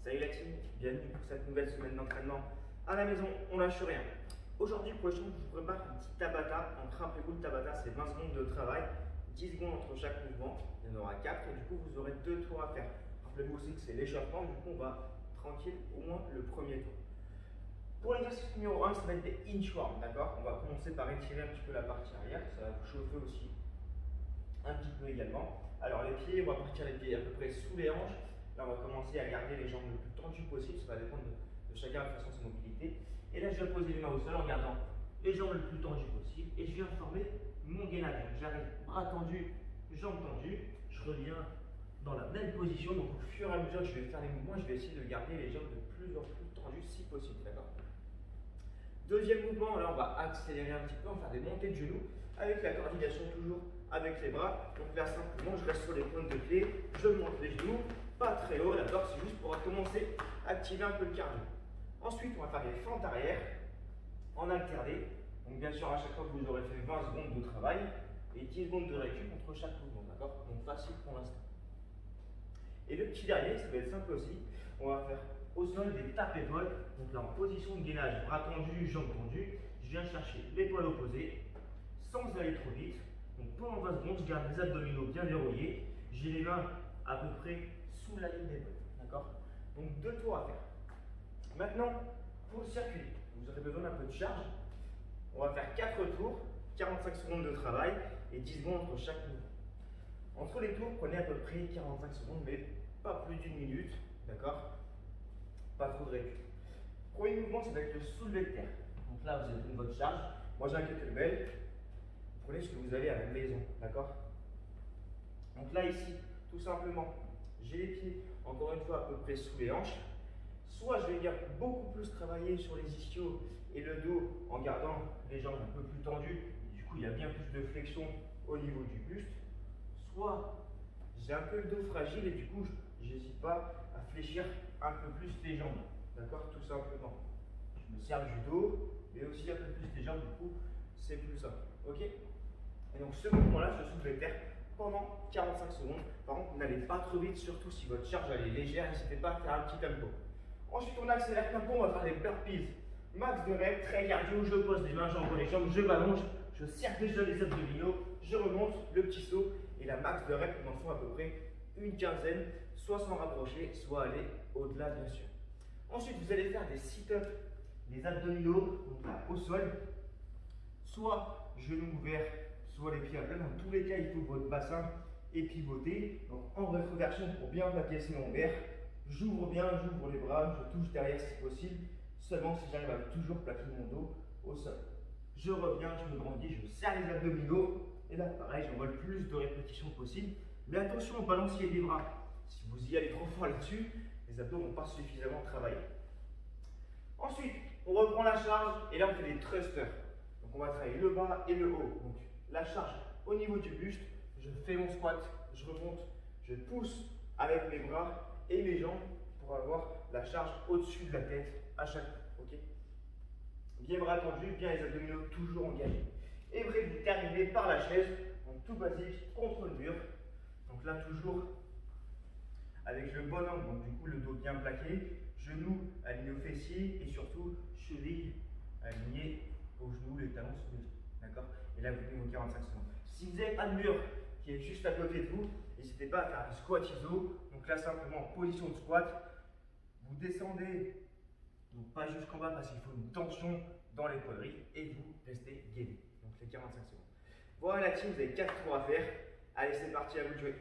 Salut la team, bienvenue pour cette nouvelle semaine d'entraînement. À la maison, on lâche rien. Aujourd'hui, pour le je vous prépare un petit Tabata. En rappelez-vous, le Tabata, c'est 20 secondes de travail, 10 secondes entre chaque mouvement. Il y en aura 4 et du coup, vous aurez 2 tours à faire. Rappelez-vous aussi que c'est l'échauffement, du coup, on va tranquille au moins le premier tour. Pour l'exercice numéro 1, ça va être des inchworms, d'accord? On va commencer par étirer un petit peu la partie arrière, ça va vous chauffer aussi un petit peu également. Alors les pieds, on va partir les pieds à peu près sous les hanches. Là, on va commencer à garder les jambes le plus tendues possible, ça va dépendre de chacun de façon de sa mobilité. Et là, je vais poser les mains au sol en gardant les jambes le plus tendues possible et je viens former mon gainage. J'arrive, bras tendus, jambes tendues, je reviens dans la même position. Donc au fur et à mesure que je vais faire les mouvements, je vais essayer de garder les jambes de plus en plus tendues si possible, d'accord? Deuxième mouvement, là on va accélérer un petit peu, on va faire des montées de genoux avec la coordination toujours avec les bras. Donc là simplement je reste sur les pointes de pied, je monte les genoux, pas très haut, d'accord? C'est juste pour commencer à activer un peu le cardio. Ensuite on va faire des fentes arrière en alterné. Donc bien sûr à chaque fois que vous aurez fait 20 secondes de travail et 10 secondes de récup entre chaque mouvement, d'accord? Donc facile pour l'instant. Et le petit dernier, ça va être simple aussi, on va faire au sol des tapes-épaules. Donc là en position de gainage, bras tendus, jambes tendues, je viens chercher l'épaule opposée sans aller trop vite. Donc pendant 20 secondes, je garde les abdominaux bien verrouillés, j'ai les mains à peu près sous la ligne d'épaule, d'accord? Donc 2 tours à faire. Maintenant, pour le circuit, vous aurez besoin d'un peu de charge. On va faire 4 tours, 45 secondes de travail et 10 secondes entre chaque mouvement. Entre les tours, prenez à peu près 45 secondes, mais pas plus d'une minute, d'accord? Pas trop de récup. Premier mouvement, ça va être le soulevé de terre. Donc là, vous avez pris votre charge. Moi, j'ai un kettlebell. Vous prenez ce que vous avez à la maison, d'accord? Donc là, ici, tout simplement, j'ai les pieds, encore une fois, à peu près sous les hanches. Soit je vais venir beaucoup plus travailler sur les ischios et le dos en gardant les jambes un peu plus tendues. Du coup, il y a bien plus de flexion au niveau du buste. Soit j'ai un peu le dos fragile et du coup, je n'hésite pas à fléchir un peu plus les jambes. D'accord? Tout simplement. Je me sers du dos, mais aussi un peu plus les jambes, du coup, c'est plus simple. Ok? Et donc, ce mouvement-là, je soulève terre pendant 45 secondes. Par contre, n'allez pas trop vite, surtout si votre charge elle est légère, n'hésitez pas à faire un petit tempo. Ensuite, on accélère tempo, on va faire des burpees. Max de rep, très cardio, je pose les mains, j'envoie les jambes, je m'allonge, je serre déjà les abdominaux, je remonte le petit saut et la max de rep, on en fait à peu près une quinzaine, soit s'en rapprocher, soit aller au-delà bien sûr. Ensuite, vous allez faire des sit-ups, des abdominaux, donc là, au sol, soit genoux ouverts, soit les pieds à plat. Dans tous les cas, il faut que votre bassin est pivoté. Donc en rétroversion pour bien plaquer ses lombaires. J'ouvre bien, j'ouvre les bras, je touche derrière si possible, seulement si j'arrive à toujours plaquer mon dos au sol. Je reviens, je me grandis, je serre les abdominaux, et là pareil, j'envoie le plus de répétitions possible. Mais attention au balancier des bras. Si vous y allez trop fort là-dessus, les abdos ne vont pas suffisamment travailler. Ensuite, on reprend la charge, et là on fait des thrusters. Donc on va travailler le bas et le haut. Donc la charge au niveau du buste, je fais mon squat, je remonte, je pousse avec mes bras et mes jambes pour avoir la charge au-dessus de la tête à chaque fois. Ok? Bien bras tendus, bien les abdominaux toujours engagés. Et bref, vous terminez par la chaise, donc tout basique contre le mur. Donc là, toujours avec le bon angle, donc du coup, le dos bien plaqué, genoux alignés aux fessiers et surtout chevilles alignées aux genoux, les talons sur les genoux. D'accord? Et là, vous tenez vos 45 secondes. Si vous n'avez pas de mur qui est juste à côté de vous, n'hésitez pas à faire un squat ISO. Donc là, simplement en position de squat, vous descendez, donc pas jusqu'en bas parce qu'il faut une tension dans les quadrices et vous restez gainé. Donc les 45 secondes. Voilà la team, vous avez 4 tours à faire. Allez, c'est parti, à vous de jouer.